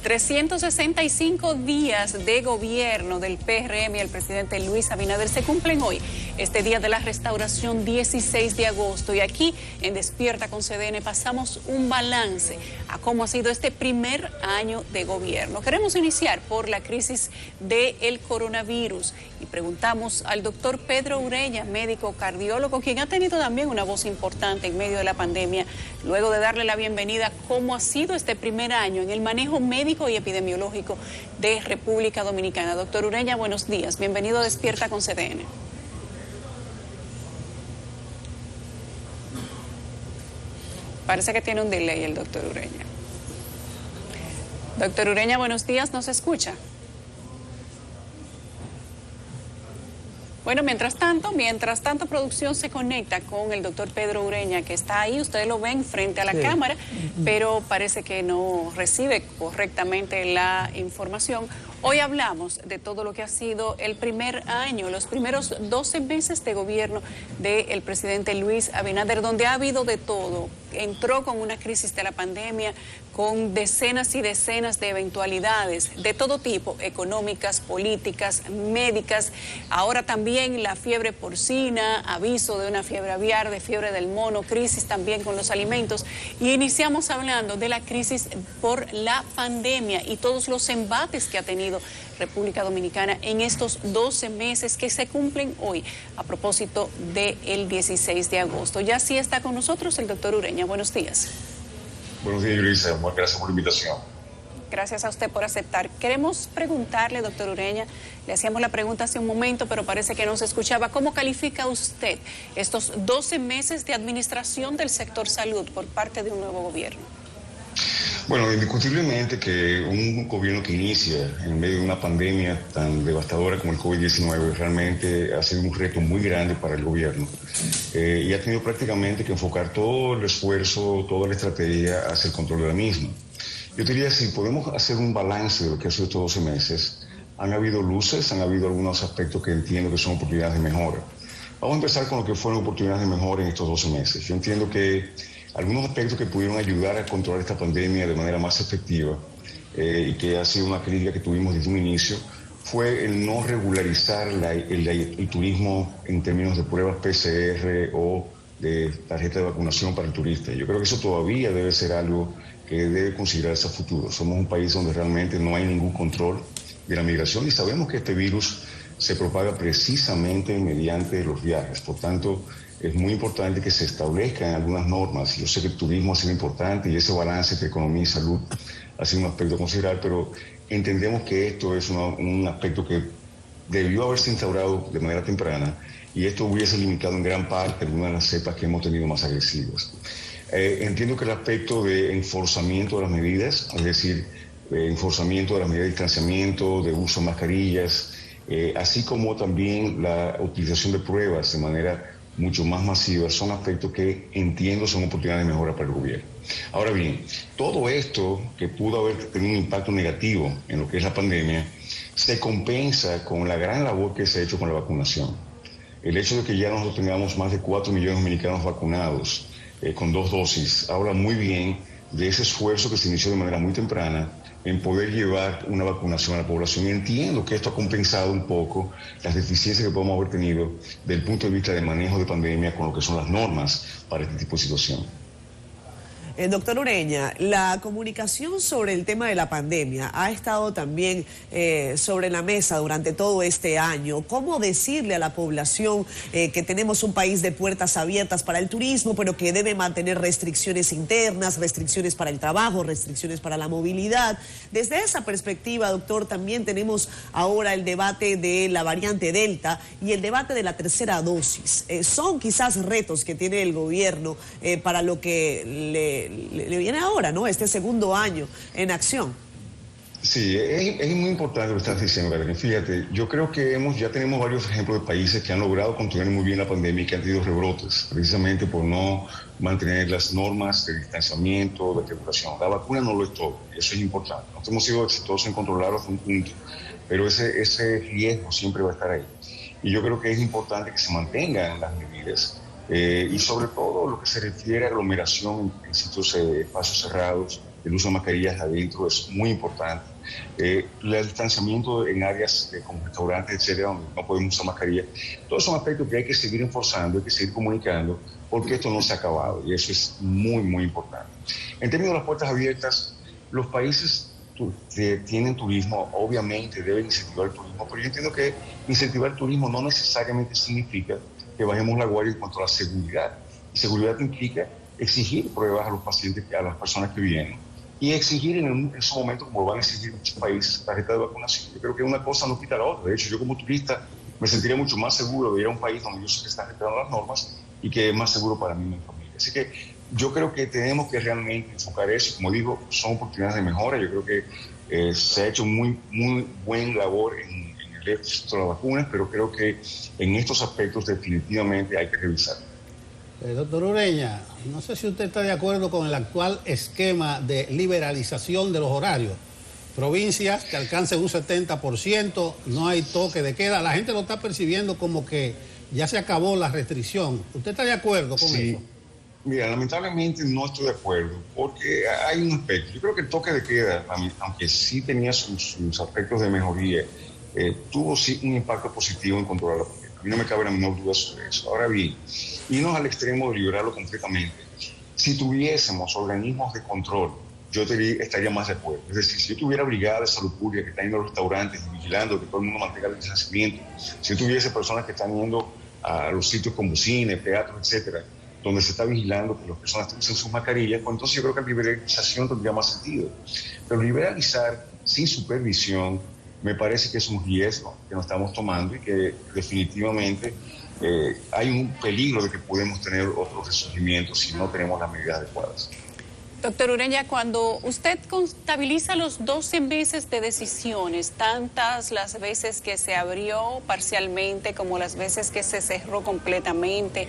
365 días de gobierno del PRM y el presidente Luis Abinader se cumplen hoy, este día de la restauración 16 de agosto. Y aquí en Despierta con CDN pasamos un balance a cómo ha sido este primer año de gobierno. Queremos iniciar por la crisis del coronavirus y preguntamos al doctor Pedro Ureña, médico cardiólogo, quien ha tenido también una voz importante en medio de la pandemia, luego de darle la bienvenida, cómo ha sido este primer año en el manejo médico y epidemiológico de República Dominicana. Doctor Ureña, buenos días. Bienvenido a Despierta con CDN. Parece que tiene un delay el doctor Ureña. Doctor Ureña, buenos días. ¿Nos escucha? Bueno, mientras tanto, producción se conecta con el doctor Pedro Ureña, que está ahí, ustedes lo ven frente a la cámara, pero parece que no recibe correctamente la información. Hoy hablamos de todo lo que ha sido el primer año, los primeros 12 meses de gobierno del presidente Luis Abinader, donde ha habido de todo. Entró con una crisis de la pandemia, con decenas y decenas de eventualidades de todo tipo, económicas, políticas, médicas. Ahora también la fiebre porcina, aviso de una fiebre aviar, de fiebre del mono, crisis también con los alimentos. Y iniciamos hablando de la crisis por la pandemia y todos los embates que ha tenido República Dominicana en estos 12 meses que se cumplen hoy a propósito del 16 de agosto. Ya sí está con nosotros el doctor Ureña. Buenos días. Buenos días, Luisa. Muchas gracias por la invitación. Gracias a usted por aceptar. Queremos preguntarle, doctor Ureña, le hacíamos la pregunta hace un momento, pero parece que no se escuchaba. ¿Cómo califica usted estos 12 meses de administración del sector salud por parte de un nuevo gobierno? Bueno, indiscutiblemente que un gobierno que inicia en medio de una pandemia tan devastadora como el COVID-19 realmente ha sido un reto muy grande para el gobierno y ha tenido prácticamente que enfocar todo el esfuerzo, toda la estrategia hacia el control de la misma. Yo diría, si podemos hacer un balance de lo que ha sido estos 12 meses, han habido luces, han habido algunos aspectos que entiendo que son oportunidades de mejora. Vamos a empezar con lo que fueron oportunidades de mejora en estos 12 meses. Yo entiendo que algunos aspectos que pudieron ayudar a controlar esta pandemia de manera más efectiva y que ha sido una crítica que tuvimos desde un inicio fue el no regularizar el turismo en términos de pruebas PCR o de tarjeta de vacunación para el turista. Yo creo que eso todavía debe ser algo que debe considerarse a futuro. Somos un país donde realmente no hay ningún control de la migración y sabemos que este virus se propaga precisamente mediante los viajes. Por tanto, es muy importante que se establezcan algunas normas. Yo sé que el turismo ha sido importante y ese balance entre economía y salud ha sido un aspecto a considerar, pero entendemos que esto es un aspecto que debió haberse instaurado de manera temprana y esto hubiese limitado en gran parte algunas de las cepas que hemos tenido más agresivas. Entiendo que el aspecto de enforzamiento de las medidas, es decir, enforzamiento de las medidas de distanciamiento, de uso de mascarillas, así como también la utilización de pruebas de manera mucho más masivas, son aspectos que entiendo son oportunidades de mejora para el gobierno. Ahora bien, todo esto que pudo haber tenido un impacto negativo en lo que es la pandemia, se compensa con la gran labor que se ha hecho con la vacunación. El hecho de que ya nosotros tengamos más de 4 millones de dominicanos vacunados con 2 dosis, habla muy bien de ese esfuerzo que se inició de manera muy temprana en poder llevar una vacunación a la población. Y entiendo que esto ha compensado un poco las deficiencias que podemos haber tenido desde el punto de vista del manejo de pandemia con lo que son las normas para este tipo de situación. Doctor Ureña, la comunicación sobre el tema de la pandemia ha estado también sobre la mesa durante todo este año. ¿Cómo decirle a la población que tenemos un país de puertas abiertas para el turismo, pero que debe mantener restricciones internas, restricciones para el trabajo, restricciones para la movilidad? Desde esa perspectiva, doctor, también tenemos ahora el debate de la variante Delta y el debate de la tercera dosis. Son quizás retos que tiene el gobierno para lo que le viene ahora, ¿no? Este segundo año en acción. Sí, es muy importante lo que estás diciendo, Karen. Fíjate, yo creo que ya tenemos varios ejemplos de países que han logrado controlar muy bien la pandemia y que han tenido rebrotes, precisamente por no mantener las normas de distanciamiento, de regulación. La vacuna no lo es todo, eso es importante. Nosotros hemos sido exitosos en controlarlo hasta un punto, pero ese riesgo siempre va a estar ahí. Y yo creo que es importante que se mantengan las medidas. Y sobre todo lo que se refiere a aglomeración en sitios, espacios cerrados, el uso de mascarillas adentro es muy importante. El distanciamiento en áreas como restaurantes, etcétera, donde no podemos usar mascarillas. Todos son aspectos que hay que seguir enforzando, hay que seguir comunicando, porque esto no se ha acabado y eso es muy, muy importante. En términos de las puertas abiertas, los países que tienen turismo obviamente deben incentivar el turismo, pero yo entiendo que incentivar el turismo no necesariamente significa que bajemos la guardia en cuanto a la seguridad. Y seguridad implica exigir pruebas a los pacientes, a las personas que vienen, y exigir en su momento, como van a exigir muchos países, tarjeta de vacunación. Yo creo que una cosa no quita la otra. De hecho, yo como turista me sentiría mucho más seguro de ir a un país donde yo sé que están respetando las normas y que es más seguro para mí y mi familia. Así que yo creo que tenemos que realmente enfocar eso. Como digo, son oportunidades de mejora. Yo creo que se ha hecho muy buen labor en el éxito de las vacunas, pero creo que en estos aspectos definitivamente hay que revisar. Doctor Ureña, no sé si usted está de acuerdo con el actual esquema de liberalización de los horarios. Provincias que alcancen un 70%, no hay toque de queda. La gente lo está percibiendo como que ya se acabó la restricción. ¿Usted está de acuerdo con eso? Mira, lamentablemente no estoy de acuerdo, porque hay un aspecto. Yo creo que el toque de queda, aunque sí tenía sus aspectos de mejoría, tuvo sí un impacto positivo en controlar la pandemia. A mí no me cabe la menor duda sobre eso. Ahora bien, irnos al extremo de liberarlo completamente. Si tuviésemos organismos de control, yo estaría más de acuerdo. Es decir, si yo tuviera brigada de salud pública que están yendo a los restaurantes y vigilando que todo el mundo mantenga el distanciamiento, si yo tuviese personas que están yendo a los sitios como cine, teatro, etcétera, donde se está vigilando que las personas usen sus mascarillas, pues entonces yo creo que la liberalización tendría más sentido. Pero liberalizar sin supervisión me parece que es un riesgo que nos estamos tomando y que definitivamente hay un peligro de que podemos tener otros resurgimientos si no tenemos las medidas adecuadas. Doctor Ureña, cuando usted contabiliza los 12 meses de decisiones, tantas las veces que se abrió parcialmente como las veces que se cerró completamente,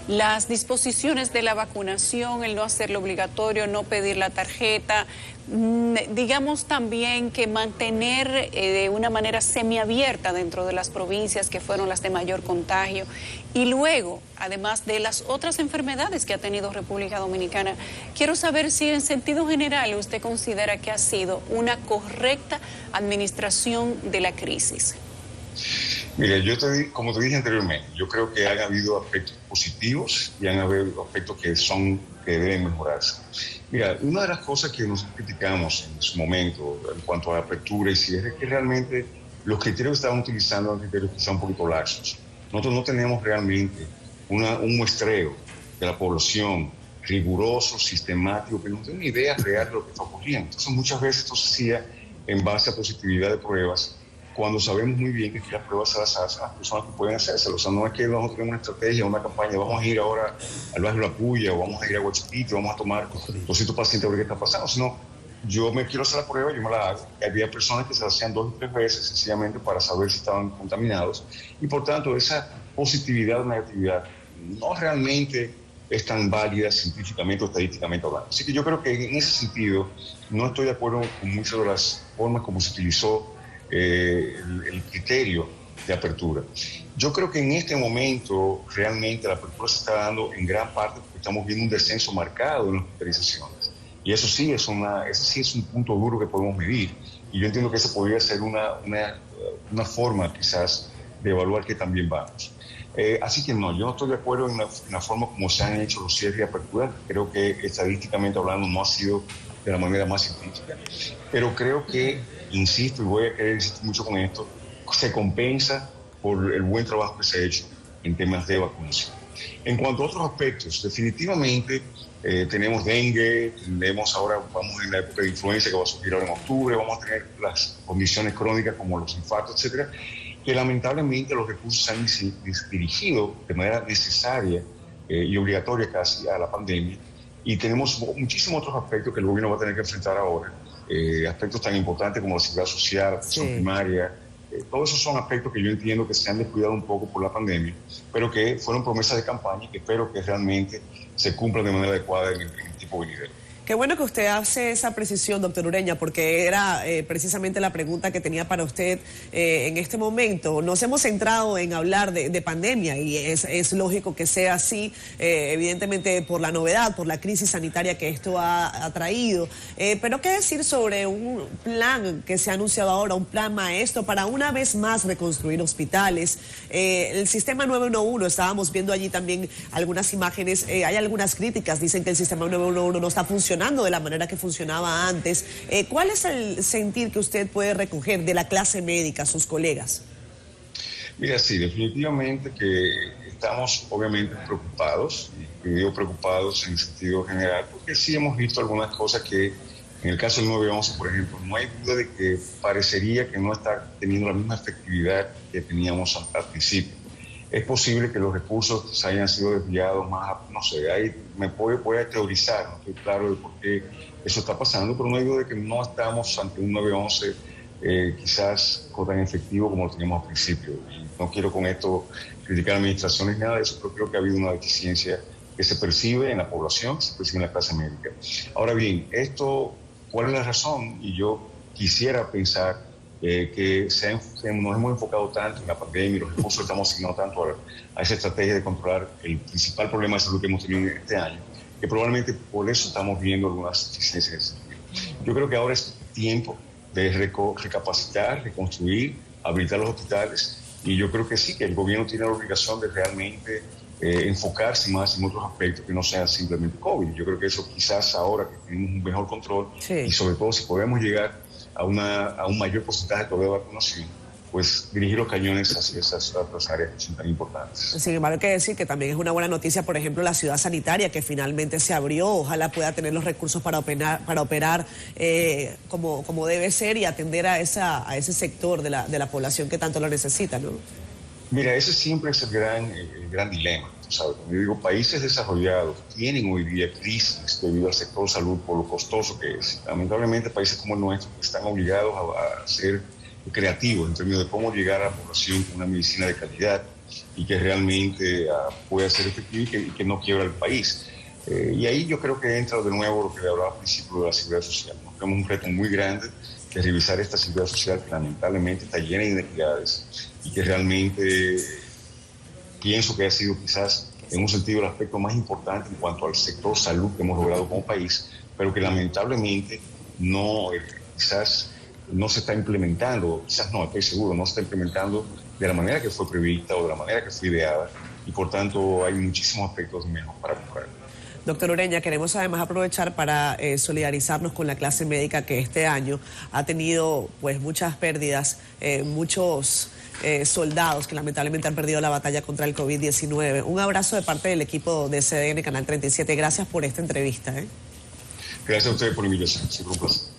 las disposiciones de la vacunación, el no hacerlo obligatorio, no pedir la tarjeta, digamos también que mantener de una manera semiabierta dentro de las provincias que fueron las de mayor contagio, y luego, además de las otras enfermedades que ha tenido República Dominicana, quiero saber si en sentido general usted considera que ha sido una correcta administración de la crisis. Mire, como te dije anteriormente, yo creo que han habido aspectos positivos y han habido aspectos que deben mejorarse. Mira, una de las cosas que nos criticamos en su momento en cuanto a la apertura y si es que realmente los criterios que estaban utilizando eran criterios quizá un poquito laxos. Nosotros no tenemos realmente un muestreo de la población riguroso, sistemático, que no tiene una idea real de lo que está ocurriendo. Entonces muchas veces esto se hacía en base a positividad de pruebas, cuando sabemos muy bien que las pruebas se las hacen a las personas que pueden hacerse. O sea, no es que nosotros tenemos una estrategia, una campaña, vamos a ir ahora al barrio La Puya o vamos a ir a Guachipito, vamos a tomar 200 pacientes a ver qué está pasando, sino yo me quiero hacer la prueba, yo me la hago. Había personas que se la hacían 2 o 3 veces sencillamente para saber si estaban contaminados y por tanto esa positividad o negatividad no realmente es tan válida científicamente o estadísticamente hablando. Así que yo creo que en ese sentido no estoy de acuerdo con muchas de las formas como se utilizó el criterio de apertura. Yo creo que en este momento realmente la apertura se está dando en gran parte porque estamos viendo un descenso marcado en las hospitalizaciones. Y eso sí es un punto duro que podemos medir. Y yo entiendo que esa podría ser una forma quizás de evaluar que también vamos. Así que no, yo no estoy de acuerdo en la forma como se han hecho los cierres y aperturas. Creo que estadísticamente hablando no ha sido de la manera más científica. Pero creo que, insisto, y voy a querer insistir mucho con esto, se compensa por el buen trabajo que se ha hecho en temas de vacunación. En cuanto a otros aspectos, definitivamente tenemos dengue, vamos en la época de influenza que va a surgir ahora en octubre, vamos a tener las condiciones crónicas como los infartos, etcétera, que lamentablemente los recursos se han dirigido de manera necesaria y obligatoria casi a la pandemia, y tenemos muchísimos otros aspectos que el gobierno va a tener que enfrentar ahora, aspectos tan importantes como la seguridad social, la atención primaria. Todos esos son aspectos que yo entiendo que se han descuidado un poco por la pandemia, pero que fueron promesas de campaña y que espero que realmente se cumplan de manera adecuada en el tiempo venidero. Qué bueno que usted hace esa precisión, doctor Ureña, porque era precisamente la pregunta que tenía para usted en este momento. Nos hemos centrado en hablar de pandemia y es lógico que sea así, evidentemente por la novedad, por la crisis sanitaria que esto ha traído. Pero qué decir sobre un plan que se ha anunciado ahora, un plan maestro para una vez más reconstruir hospitales. El sistema 911, estábamos viendo allí también algunas imágenes, hay algunas críticas, dicen que el sistema 911 no está funcionando de la manera que funcionaba antes. ¿Cuál es el sentir que usted puede recoger de la clase médica, sus colegas? Mira, sí, definitivamente que estamos obviamente preocupados, y digo preocupados en sentido general, porque sí hemos visto algunas cosas que, en el caso del 911, por ejemplo, no hay duda de que parecería que no está teniendo la misma efectividad que teníamos al principio. Es posible que los recursos hayan sido desviados más, no sé, voy a teorizar, no estoy claro de por qué eso está pasando, pero no hay duda de que no estamos ante un 911 quizás tan efectivo como lo teníamos al principio. Y no quiero con esto criticar a administraciones ni nada de eso, pero creo que ha habido una deficiencia que se percibe en la población, se percibe en la clase médica. Ahora bien, ¿cuál es la razón? Y yo quisiera pensar que nos hemos enfocado tanto en la pandemia y los recursos estamos asignando tanto a esa estrategia de controlar el principal problema de salud que hemos tenido este año, que probablemente por eso estamos viendo algunas deficiencias en ese sentido. Yo creo que ahora es tiempo de recapacitar, reconstruir, habilitar los hospitales, y yo creo que sí, que el gobierno tiene la obligación de realmente enfocarse más en otros aspectos que no sean simplemente COVID. Yo creo que eso quizás ahora que tenemos un mejor control, sí, y sobre todo si podemos llegar a un mayor porcentaje todavía de vacunación, pues dirigir los cañones hacia esas otras áreas que son tan importantes. Sin embargo, hay que decir que también es una buena noticia, por ejemplo, la ciudad sanitaria que finalmente se abrió. Ojalá pueda tener los recursos para operar como debe ser y atender a ese sector de la población que tanto lo necesita, ¿no? Mira, ese siempre es el gran dilema. ¿Sabes? Como yo digo, países desarrollados tienen hoy día crisis debido al sector salud por lo costoso que es. Lamentablemente, países como el nuestro están obligados a ser creativos en términos de cómo llegar a la población con una medicina de calidad y que realmente pueda ser efectiva y que no quiebra el país. Y ahí yo creo que entra de nuevo lo que le hablaba al principio de la seguridad social. Nos tenemos un reto muy grande que es revisar esta seguridad social que lamentablemente está llena de inequidades y que realmente pienso que ha sido quizás en un sentido el aspecto más importante en cuanto al sector salud que hemos logrado como país, pero que lamentablemente quizás no se está implementando, quizás no, estoy seguro, no se está implementando de la manera que fue prevista o de la manera que fue ideada, y por tanto hay muchísimos aspectos mejor para buscar. Doctor Ureña, queremos además aprovechar para solidarizarnos con la clase médica que este año ha tenido pues muchas pérdidas, muchos soldados que lamentablemente han perdido la batalla contra el COVID-19. Un abrazo de parte del equipo de CDN Canal 37. Gracias por esta entrevista. Gracias a ustedes por la invitación. Siempre un placer.